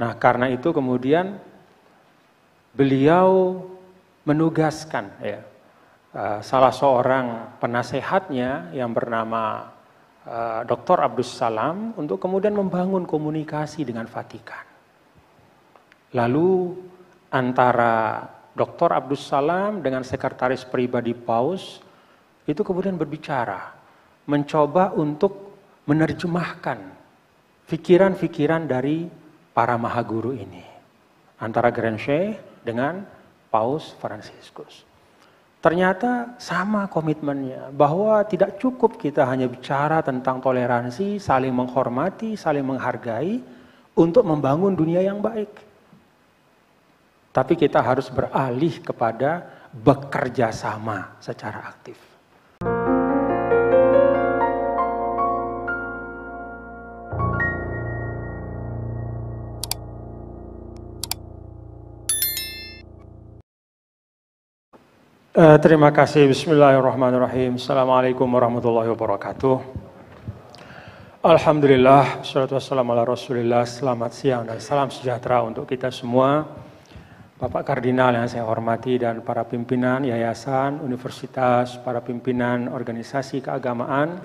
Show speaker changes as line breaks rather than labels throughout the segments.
Nah, karena itu kemudian beliau menugaskan salah seorang penasehatnya yang bernama Dr. Abdus Salam untuk kemudian membangun komunikasi dengan Vatikan. Lalu antara Dr. Abdus Salam dengan sekretaris pribadi Paus itu kemudian berbicara, mencoba untuk menerjemahkan pikiran-pikiran dari para mahaguru ini. Antara Grenche dengan Paus Fransiskus. Ternyata sama komitmennya, bahwa tidak cukup kita hanya bicara tentang toleransi, saling menghormati, saling menghargai untuk membangun dunia yang baik. Tapi kita harus beralih kepada bekerja sama secara aktif. Terima kasih. Bismillahirrahmanirrahim. Assalamualaikum warahmatullahi wabarakatuh. Alhamdulillah, wassalatu wassalamu ala rasulillah. Selamat siang dan salam sejahtera untuk kita semua. Bapak Kardinal yang saya hormati dan para pimpinan yayasan, universitas, para pimpinan organisasi keagamaan,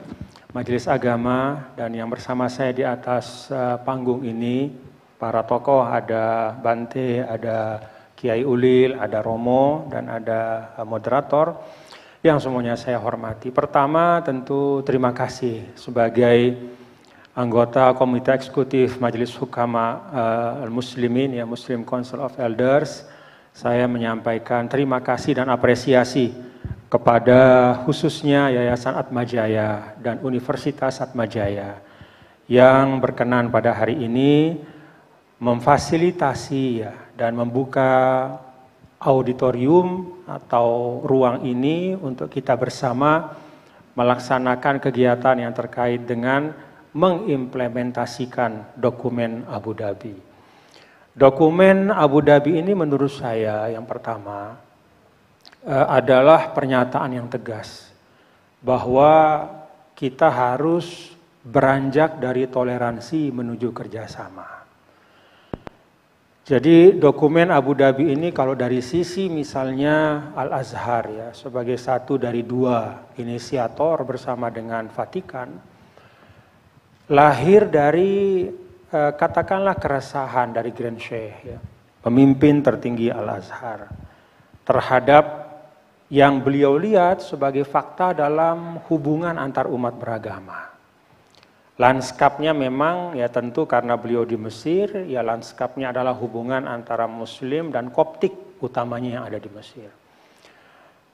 majelis agama, dan yang bersama saya di atas panggung ini, para tokoh, ada Bante, ada Kiai Ulil, ada Romo, dan ada moderator yang semuanya saya hormati. Pertama tentu terima kasih sebagai anggota Komite Eksekutif Majelis Hukama Al-Muslimin, Muslim Council of Elders. Saya menyampaikan terima kasih dan apresiasi kepada khususnya Yayasan Atmajaya dan Universitas Atmajaya yang berkenan pada hari ini memfasilitasi dan membuka auditorium atau ruang ini untuk kita bersama melaksanakan kegiatan yang terkait dengan mengimplementasikan dokumen Abu Dhabi. Dokumen Abu Dhabi ini menurut saya yang pertama adalah pernyataan yang tegas bahwa kita harus beranjak dari toleransi menuju kerjasama. Jadi dokumen Abu Dhabi ini kalau dari sisi misalnya Al-Azhar sebagai satu dari dua inisiator bersama dengan Vatikan, lahir dari katakanlah keresahan dari Grand Sheikh, pemimpin tertinggi Al-Azhar, terhadap yang beliau lihat sebagai fakta dalam hubungan antar umat beragama. Lanskapnya memang tentu karena beliau di Mesir, lanskapnya adalah hubungan antara Muslim dan Koptik utamanya yang ada di Mesir.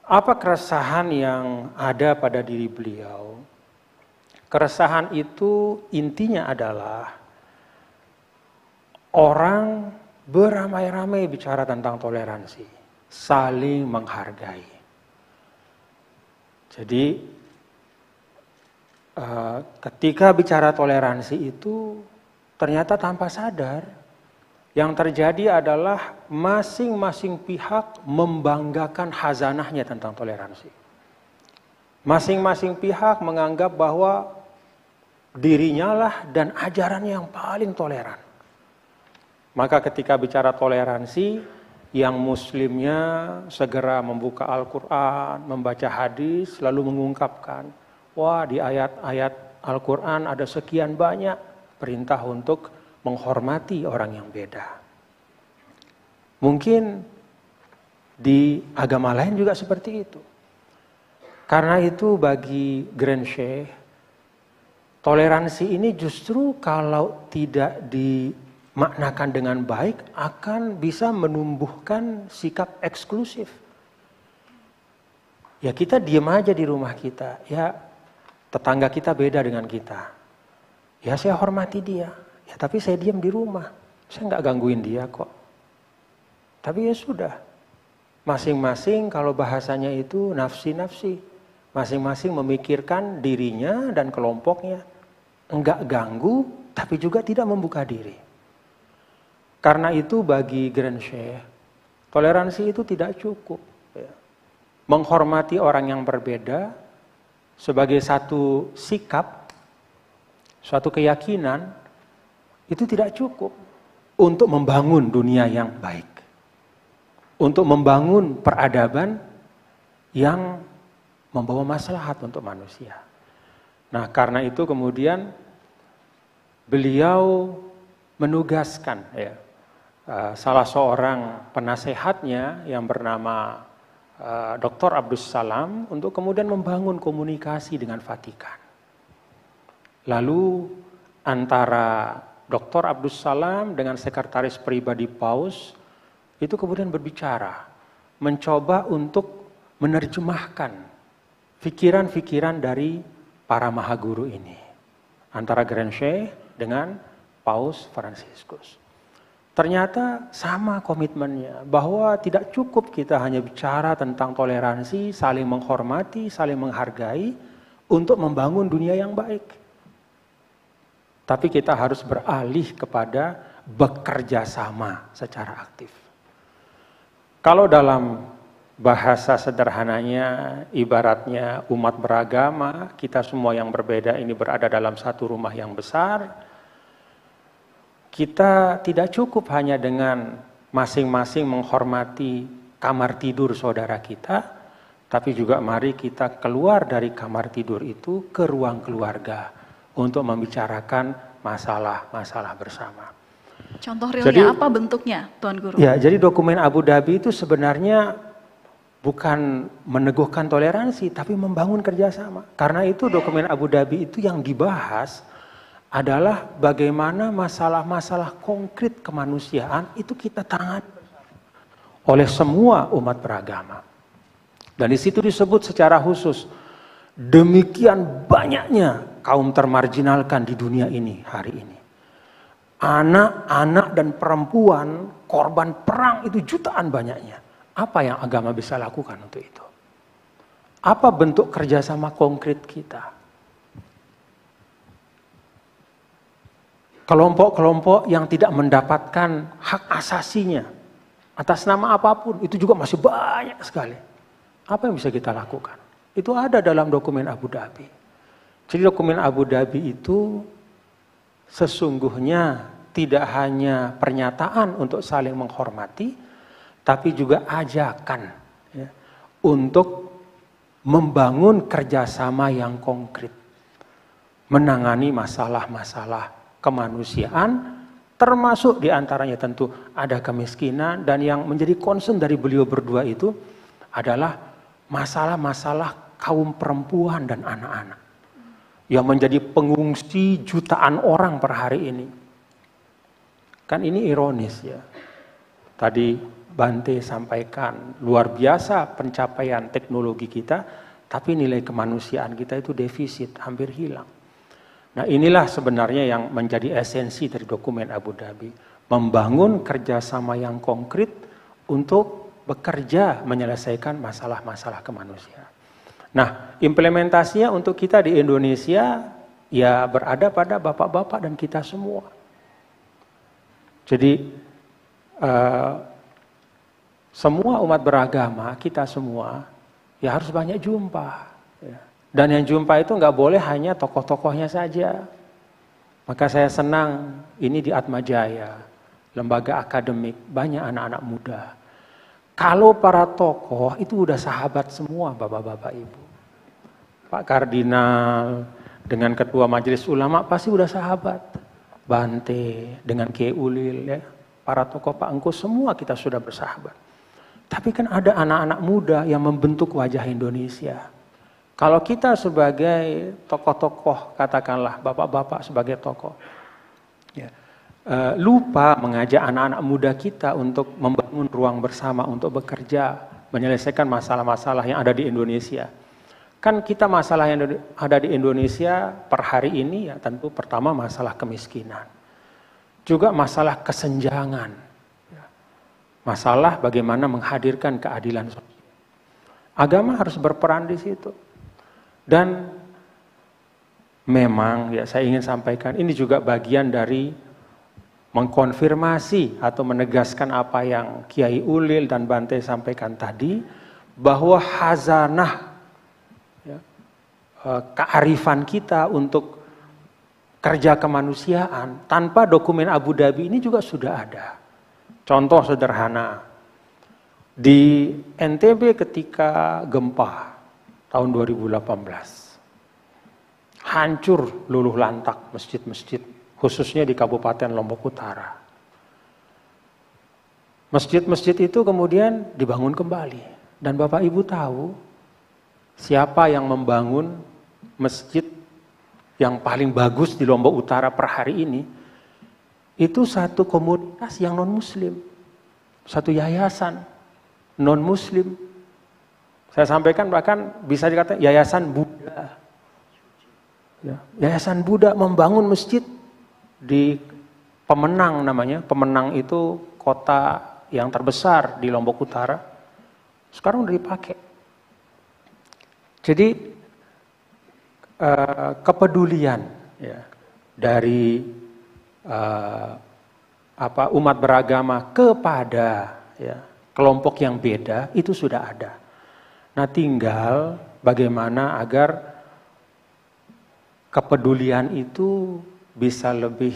Apa keresahan yang ada pada diri beliau? Keresahan itu intinya adalah orang beramai-ramai bicara tentang toleransi, saling menghargai. Jadi ketika bicara toleransi itu ternyata tanpa sadar yang terjadi adalah masing-masing pihak membanggakan khazanahnya tentang toleransi. Masing-masing pihak menganggap bahwa dirinya lah dan ajarannya yang paling toleran. Maka ketika bicara toleransi, yang muslimnya segera membuka Al-Quran, membaca hadis, lalu mengungkapkan, wah di ayat-ayat Al-Quran ada sekian banyak perintah untuk menghormati orang yang beda. Mungkin di agama lain juga seperti itu. Karena itu bagi Grand Sheikh, toleransi ini justru kalau tidak dimaknakan dengan baik akan bisa menumbuhkan sikap eksklusif. Ya kita diem aja di rumah kita, ya tetangga kita beda dengan kita. Ya saya hormati dia, ya tapi saya diam di rumah. Saya nggak gangguin dia kok. Tapi ya sudah, masing-masing kalau bahasanya itu nafsi-nafsi. Masing-masing memikirkan dirinya dan kelompoknya. Enggak ganggu, tapi juga tidak membuka diri. Karena itu bagi Grand Sheikh, toleransi itu tidak cukup. Menghormati orang yang berbeda sebagai satu sikap, suatu keyakinan, itu tidak cukup. untuk membangun dunia yang baik. Untuk membangun peradaban yang membawa maslahat untuk manusia. Nah, karena itu kemudian beliau menugaskan salah seorang penasehatnya yang bernama Dr. Abdus Salam untuk kemudian membangun komunikasi dengan Vatikan. Lalu antara Dr. Abdus Salam dengan sekretaris pribadi Paus itu kemudian berbicara, mencoba untuk menerjemahkan pikiran-pikiran dari para mahaguru ini. Antara Grenche dengan Paus Fransiskus. Ternyata sama komitmennya, bahwa tidak cukup kita hanya bicara tentang toleransi, saling menghormati, saling menghargai untuk membangun dunia yang baik. Tapi kita harus beralih kepada bekerja sama secara aktif. Kalau dalam bahasa sederhananya, ibaratnya umat beragama, kita semua yang berbeda ini berada dalam satu rumah yang besar. Kita tidak cukup hanya dengan masing-masing menghormati kamar tidur saudara kita, tapi juga mari kita keluar dari kamar tidur itu ke ruang keluarga untuk membicarakan masalah-masalah bersama.
Contoh realnya apa bentuknya, Tuan Guru?
Ya, jadi dokumen Abu Dhabi itu sebenarnya bukan meneguhkan toleransi, tapi membangun kerjasama. Karena itu dokumen Abu Dhabi itu yang dibahas adalah bagaimana masalah-masalah konkret kemanusiaan itu kita tangani oleh semua umat beragama. Dan di situ disebut secara khusus, demikian banyaknya kaum termarginalkan di dunia ini hari ini. Anak-anak dan perempuan korban perang itu jutaan banyaknya. Apa yang agama bisa lakukan untuk itu? Apa bentuk kerjasama konkret kita? Kelompok-kelompok yang tidak mendapatkan hak asasinya atas nama apapun, itu juga masih banyak sekali. Apa yang bisa kita lakukan? Itu ada dalam dokumen Abu Dhabi. Jadi dokumen Abu Dhabi itu sesungguhnya tidak hanya pernyataan untuk saling menghormati, tapi juga ajakan untuk membangun kerjasama yang konkret, menangani masalah-masalah kemanusiaan, termasuk diantaranya tentu ada kemiskinan, dan yang menjadi concern dari beliau berdua itu adalah masalah-masalah kaum perempuan dan anak-anak yang menjadi pengungsi jutaan orang per hari ini. Kan ini ironis ya. Tadi Bante sampaikan luar biasa pencapaian teknologi kita, tapi nilai kemanusiaan kita itu defisit, hampir hilang. Nah, inilah sebenarnya yang menjadi esensi dari dokumen Abu Dhabi. Membangun kerjasama yang konkret untuk bekerja menyelesaikan masalah-masalah kemanusiaan. Nah, implementasinya untuk kita di Indonesia ya berada pada bapak-bapak dan kita semua. Jadi semua umat beragama, kita semua ya harus banyak jumpa. Ya. Dan yang jumpa itu nggak boleh hanya tokoh-tokohnya saja. Maka saya senang ini di Atmajaya, lembaga akademik, banyak anak-anak muda. Kalau para tokoh itu udah sahabat semua bapak-bapak ibu. Pak Kardinal dengan Ketua Majelis Ulama pasti udah sahabat. Bante dengan Kiai Ulil, ya. Para tokoh Pak Engku semua kita sudah bersahabat. Tapi kan ada anak-anak muda yang membentuk wajah Indonesia. Kalau kita sebagai tokoh-tokoh, katakanlah bapak-bapak sebagai tokoh, ya, lupa mengajak anak-anak muda kita untuk membangun ruang bersama untuk bekerja, menyelesaikan masalah-masalah yang ada di Indonesia. Kan kita masalah yang ada di Indonesia per hari ini ya tentu pertama masalah kemiskinan. Juga masalah kesenjangan. Masalah bagaimana menghadirkan keadilan sosial. Agama harus berperan di situ. Dan memang ya saya ingin sampaikan ini juga bagian dari mengkonfirmasi atau menegaskan apa yang Kiai Ulil dan Bante sampaikan tadi, bahwa hazanah ya, kearifan kita untuk kerja kemanusiaan tanpa dokumen Abu Dhabi ini juga sudah ada. Contoh sederhana, di NTB ketika gempa tahun 2018, hancur luluh lantak masjid-masjid, khususnya di Kabupaten Lombok Utara. Masjid-masjid itu kemudian dibangun kembali. Dan Bapak Ibu tahu siapa yang membangun masjid yang paling bagus di Lombok Utara per hari ini? Itu satu komunitas yang non-muslim, satu yayasan non-muslim. Saya sampaikan bahkan bisa dikatakan yayasan Buddha. Ya, yayasan Buddha membangun masjid di Pemenang namanya. Pemenang itu kota yang terbesar di Lombok Utara. Sekarang udah dipakai. Jadi kepedulian ya, dari umat beragama kepada ya, kelompok yang beda itu sudah ada. Nah, tinggal bagaimana agar kepedulian itu bisa lebih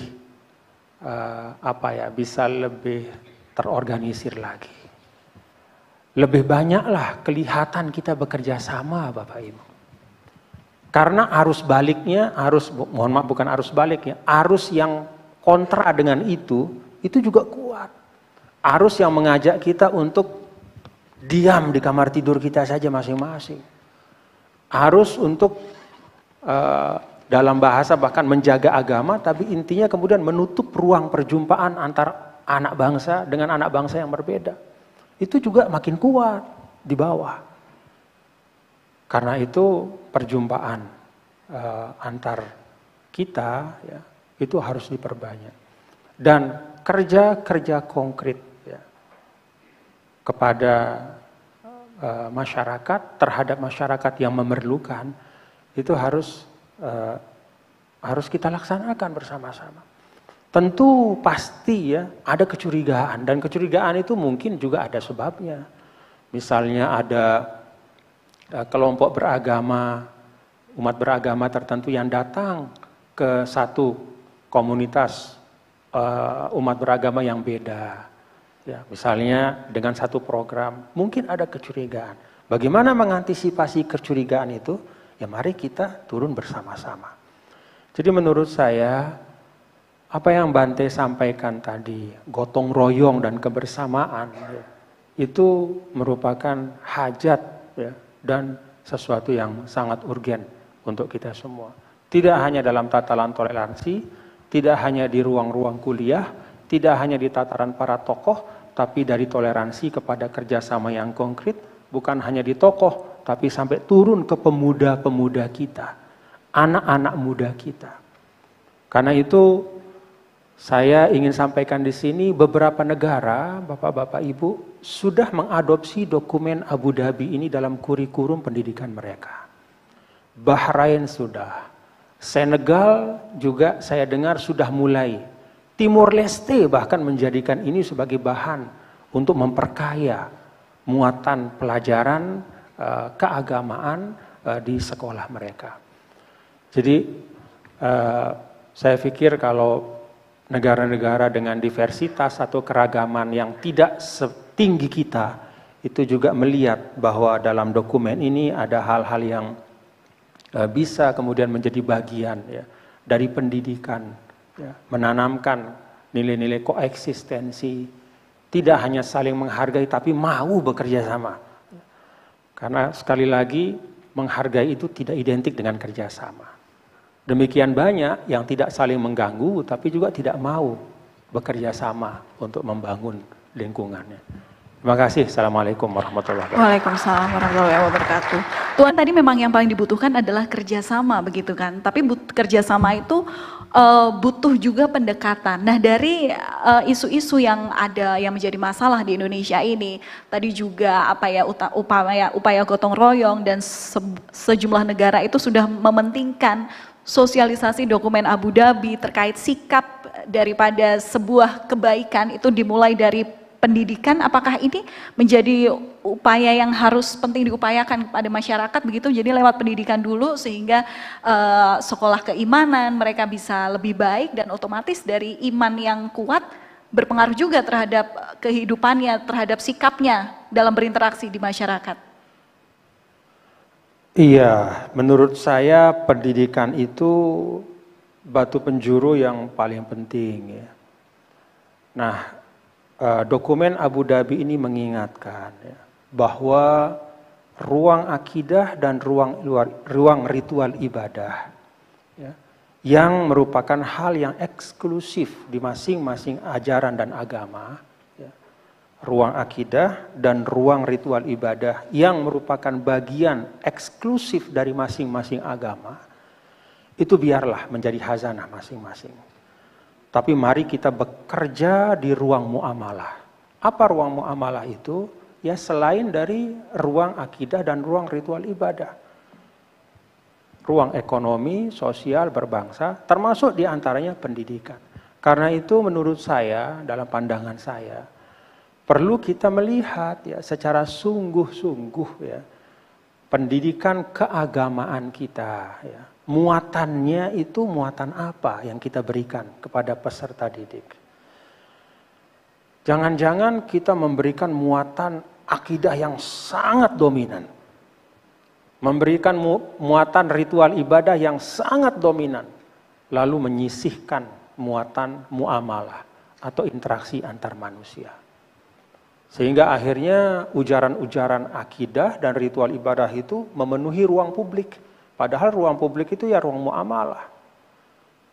bisa lebih terorganisir lagi. Lebih banyaklah kelihatan kita bekerja sama, Bapak Ibu. Karena arus baliknya, arus yang kontra dengan itu juga kuat. Arus yang mengajak kita untuk diam di kamar tidur kita saja masing-masing. Arus untuk dalam bahasa bahkan menjaga agama, tapi intinya kemudian menutup ruang perjumpaan antara anak bangsa dengan anak bangsa yang berbeda. Itu juga makin kuat di bawah. Karena itu perjumpaan antar kita ya, itu harus diperbanyak. Dan kerja konkret ya, kepada masyarakat, terhadap masyarakat yang memerlukan, itu harus kita laksanakan bersama-sama. Tentu pasti ya ada kecurigaan, dan kecurigaan itu mungkin juga ada sebabnya. Misalnya ada kelompok beragama, umat beragama tertentu yang datang ke satu komunitas umat beragama yang beda. Ya, misalnya dengan satu program, mungkin ada kecurigaan. Bagaimana mengantisipasi kecurigaan itu? Ya mari kita turun bersama-sama. Jadi menurut saya, apa yang Bante sampaikan tadi, gotong royong dan kebersamaan, ya, itu merupakan hajat ya, dan sesuatu yang sangat urgen untuk kita semua. Tidak hanya dalam tataran toleransi, tidak hanya di ruang-ruang kuliah, tidak hanya di tataran para tokoh, tapi dari toleransi kepada kerjasama yang konkret, bukan hanya di tokoh, tapi sampai turun ke pemuda-pemuda kita, anak-anak muda kita. Karena itu saya ingin sampaikan di sini, beberapa negara, Bapak-Bapak Ibu, sudah mengadopsi dokumen Abu Dhabi ini dalam kurikulum pendidikan mereka. Bahrain sudah, Senegal juga saya dengar sudah mulai. Timor Leste bahkan menjadikan ini sebagai bahan untuk memperkaya muatan pelajaran keagamaan di sekolah mereka. Jadi saya pikir kalau negara-negara dengan diversitas atau keragaman yang tidak setinggi kita, itu juga melihat bahwa dalam dokumen ini ada hal-hal yang bisa kemudian menjadi bagian ya, dari pendidikan, ya, menanamkan nilai-nilai koeksistensi, tidak hanya saling menghargai tapi mau bekerja sama. Karena sekali lagi menghargai itu tidak identik dengan kerjasama. Demikian banyak yang tidak saling mengganggu tapi juga tidak mau bekerja sama untuk membangun lingkungannya. Terima kasih. Assalamualaikum warahmatullahi wabarakatuh.
Waalaikumsalam warahmatullahi wabarakatuh. Tuhan, tadi memang yang paling dibutuhkan adalah kerjasama begitu kan. Tapi kerjasama itu butuh juga pendekatan. Nah, dari isu-isu yang ada yang menjadi masalah di Indonesia ini, tadi juga upaya gotong royong dan sejumlah negara itu sudah mementingkan sosialisasi dokumen Abu Dhabi terkait sikap daripada sebuah kebaikan itu dimulai dari pendidikan, apakah ini menjadi upaya yang harus penting diupayakan kepada masyarakat begitu? Jadi lewat pendidikan dulu sehingga sekolah keimanan mereka bisa lebih baik dan otomatis dari iman yang kuat berpengaruh juga terhadap kehidupannya, terhadap sikapnya dalam berinteraksi di masyarakat.
Iya, menurut saya pendidikan itu batu penjuru yang paling penting ya. Nah, dokumen Abu Dhabi ini mengingatkan ya, bahwa ruang akidah dan ruang ritual ibadah ya, yang merupakan hal yang eksklusif di masing-masing ajaran dan agama, ya, ruang akidah dan ruang ritual ibadah yang merupakan bagian eksklusif dari masing-masing agama, itu biarlah menjadi hazanah masing-masing. Tapi mari kita bekerja di ruang muamalah. Apa ruang muamalah itu? Ya selain dari ruang akidah dan ruang ritual ibadah. Ruang ekonomi, sosial, berbangsa, termasuk diantaranya pendidikan. Karena itu menurut saya, dalam pandangan saya, perlu kita melihat ya secara sungguh-sungguh ya pendidikan keagamaan kita ya. Muatannya itu muatan apa yang kita berikan kepada peserta didik. Jangan-jangan kita memberikan muatan akidah yang sangat dominan. Memberikan muatan ritual ibadah yang sangat dominan. Lalu menyisihkan muatan muamalah atau interaksi antar manusia. Sehingga akhirnya ujaran-ujaran akidah dan ritual ibadah itu memenuhi ruang publik. Padahal ruang publik itu ya ruang muamalah.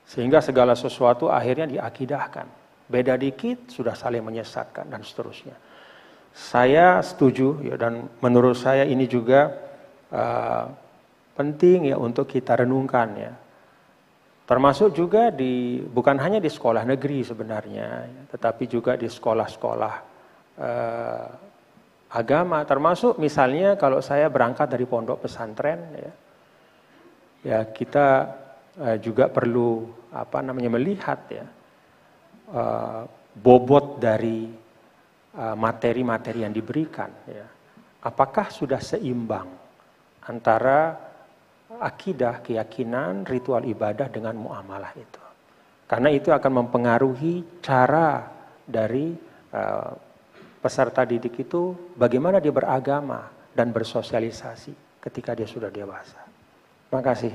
Sehingga segala sesuatu akhirnya diakidahkan. Beda dikit sudah saling menyesatkan dan seterusnya. Saya setuju ya, dan menurut saya ini juga penting ya untuk kita renungkan ya. Termasuk juga bukan hanya di sekolah negeri sebenarnya, ya, tetapi juga di sekolah-sekolah agama. Termasuk misalnya kalau saya berangkat dari pondok pesantren ya kita juga perlu melihat ya bobot dari materi-materi yang diberikan ya. Apakah sudah seimbang antara akidah, keyakinan, ritual ibadah dengan muamalah itu. Karena itu akan mempengaruhi cara dari peserta didik itu bagaimana dia beragama dan bersosialisasi ketika dia sudah dewasa. Terima kasih.